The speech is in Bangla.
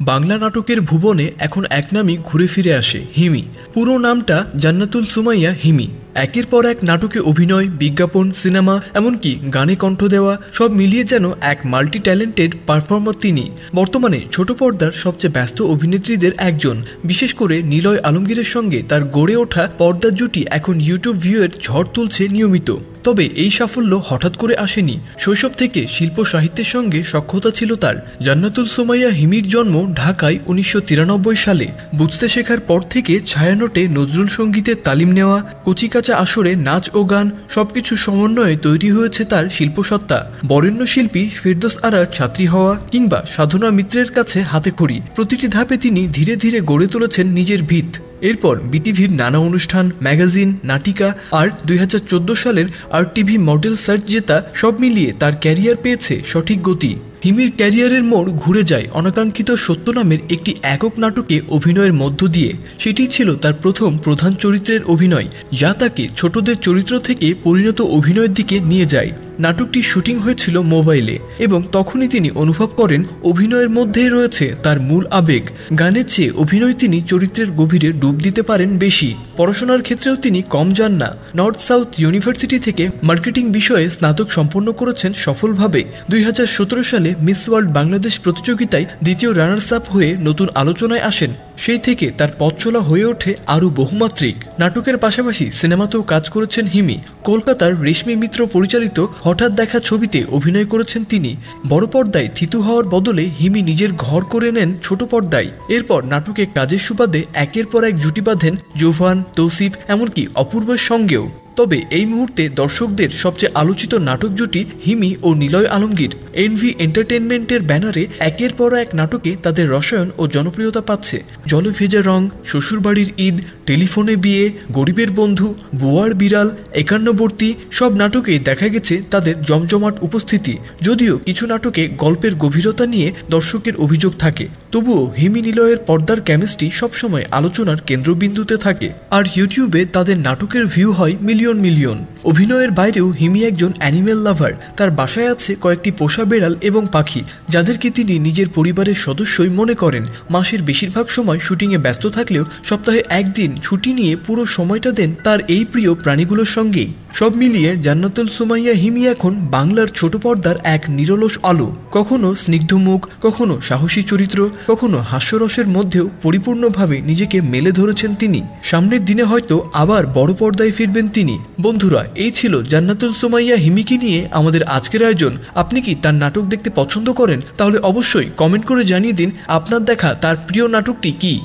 বাংলা নাটকের ভুবনে এখন এক নামই ঘুরে ফিরে আসে, হিমি। পুরো নামটা জান্নাতুল সুমাইয়া হিমি। একের পর এক নাটকে অভিনয়, বিজ্ঞাপন, সিনেমা, এমনকি গানে কণ্ঠ দেওয়া, সব মিলিয়ে যেন এক মাল্টি ট্যালেন্টেড পারফর্মার তিনি। বর্তমানে ছোট পর্দার সবচেয়ে ব্যস্ত অভিনেত্রীদের একজন। বিশেষ করে নিলয় আলমগীরের সঙ্গে তার গড়ে ওঠা পর্দার জুটি এখন ইউটিউব ভিউয়ের ঝড় তুলছে নিয়মিত। তবে এই সাফল্য হঠাৎ করে আসেনি। শৈশব থেকে শিল্প সাহিত্যের সঙ্গে সখ্যতা ছিল তার। জান্নাতুল সুমাইয়া হিমির জন্ম ঢাকায় 1993 সালে। বুঝতে শেখার পর থেকে ছায়ানটে নজরুল সঙ্গীতের তালিম নেওয়া, কচিকাঁচা আসরে নাচ ও গান, সবকিছু সমন্বয়ে তৈরি হয়েছে তার শিল্পসত্তা। বরেণ্য শিল্পী ফেরদৌস আরার ছাত্রী হওয়া কিংবা সাধনা মিত্রের কাছে হাতেখড়ি, প্রতিটি ধাপে তিনি ধীরে ধীরে গড়ে তুলেছেন নিজের ভিত। এরপর বিটিভির নানা অনুষ্ঠান, ম্যাগাজিন, নাটিকা আর 2014 সালের RTV মডেল সার্চ জেতা, সব মিলিয়ে তার ক্যারিয়ার পেয়েছে সঠিক গতি। হিমির ক্যারিয়ারের মোড় ঘুরে যায় অনাকাঙ্ক্ষিত সত্য নামের একটি একক নাটকে অভিনয়ের মধ্য দিয়ে। সেটি ছিল তার প্রথম প্রধান চরিত্রের অভিনয়, যা তাকে ছোটদের চরিত্র থেকে পরিণত অভিনয়ের দিকে নিয়ে যায়। নাটকটির শুটিং হয়েছিল মোবাইলে এবং তখনই তিনি অনুভব করেন অভিনয়ের মধ্যেই রয়েছে তার মূল আবেগ। গানের চেয়ে অভিনয় তিনি চরিত্রের গভীরে ডুব দিতে পারেন বেশি। পড়াশোনার ক্ষেত্রেও তিনি কম যান না। নর্থ সাউথ ইউনিভার্সিটি থেকে মার্কেটিং বিষয়ে স্নাতক সম্পন্ন করেছেন সফলভাবে। 2017 সালে মিস ওয়ার্ল্ড বাংলাদেশ প্রতিযোগিতায় দ্বিতীয় রানার্স আপ হয়ে নতুন আলোচনায় আসেন। সেই থেকে তার পথ চলা হয়ে ওঠে আরও বহুমাত্রিক। নাটকের পাশাপাশি সিনেমাতেও কাজ করেছেন হিমি। কলকাতার রেশমি মিত্র পরিচালিত হঠাৎ দেখা ছবিতে অভিনয় করেছেন তিনি। বড় পর্দায় থিতু হওয়ার বদলে হিমি নিজের ঘর করে নেন ছোট পর্দায়। এরপর নাটকে কাজের সুবাদে একের পর এক জুটি বাঁধেন জোভান, তৌসিফ, এমনকি অপূর্বের সঙ্গেও। তবে এই মুহূর্তে দর্শকদের সবচেয়ে আলোচিত নাটক জুটি হিমি ও নিলয় আলমগীর। এনভি এন্টারটেনমেন্টের ব্যানারে একের পর এক নাটকে তাদের রসায়ন ও জনপ্রিয়তা পাচ্ছে। জলে ভেজা রং, শ্বশুরবাড়ির ঈদ, টেলিফোনে বিয়ে, গরিবের বন্ধু, বুয়ার বিড়াল, একান্নবর্তী, সব নাটকে দেখা গেছে তাদের জমজমাট উপস্থিতি। যদিও কিছু নাটকে গল্পের গভীরতা নিয়ে দর্শকের অভিযোগ থাকে, তবুও হিমি নিলয়ের পর্দার কেমিস্ট্রি সবসময় আলোচনার কেন্দ্রবিন্দুতে থাকে। আর ইউটিউবে তাদের নাটকের ভিউ হয় মিলিয়ন মিলিয়ন। অভিনয়ের বাইরেও হিমি একজন অ্যানিমেল লাভার। তার বাসায় আছে কয়েকটি পোষা বেড়াল এবং পাখি, যাদেরকে তিনি নিজের পরিবারের সদস্যই মনে করেন। মাসের বেশিরভাগ সময় শুটিংয়ে ব্যস্ত থাকলেও সপ্তাহে একদিন ছুটি নিয়ে পুরো সময়টা দেন তার এই প্রিয় প্রাণীগুলোর সঙ্গেই। সব মিলিয়ে জান্নাতুল সুমাইয়া হিমি এখন বাংলার ছোট পর্দার এক নিরলস আলো। কখনো স্নিগ্ধ মুখ, কখনো সাহসী চরিত্র, কখনো হাস্যরসের মধ্যেও পরিপূর্ণভাবে নিজেকে মেলে ধরেছেন তিনি। সামনের দিনে হয়তো আবার বড় পর্দায় ফিরবেন তিনি। বন্ধুরা, এই ছিল জান্নাতুল সুমাইয়া হিমিকে নিয়ে আমাদের আজকের আয়োজন। আপনি কি তার নাটক দেখতে পছন্দ করেন? তাহলে অবশ্যই কমেন্ট করে জানিয়ে দিন আপনার দেখা তার প্রিয় নাটকটি কি।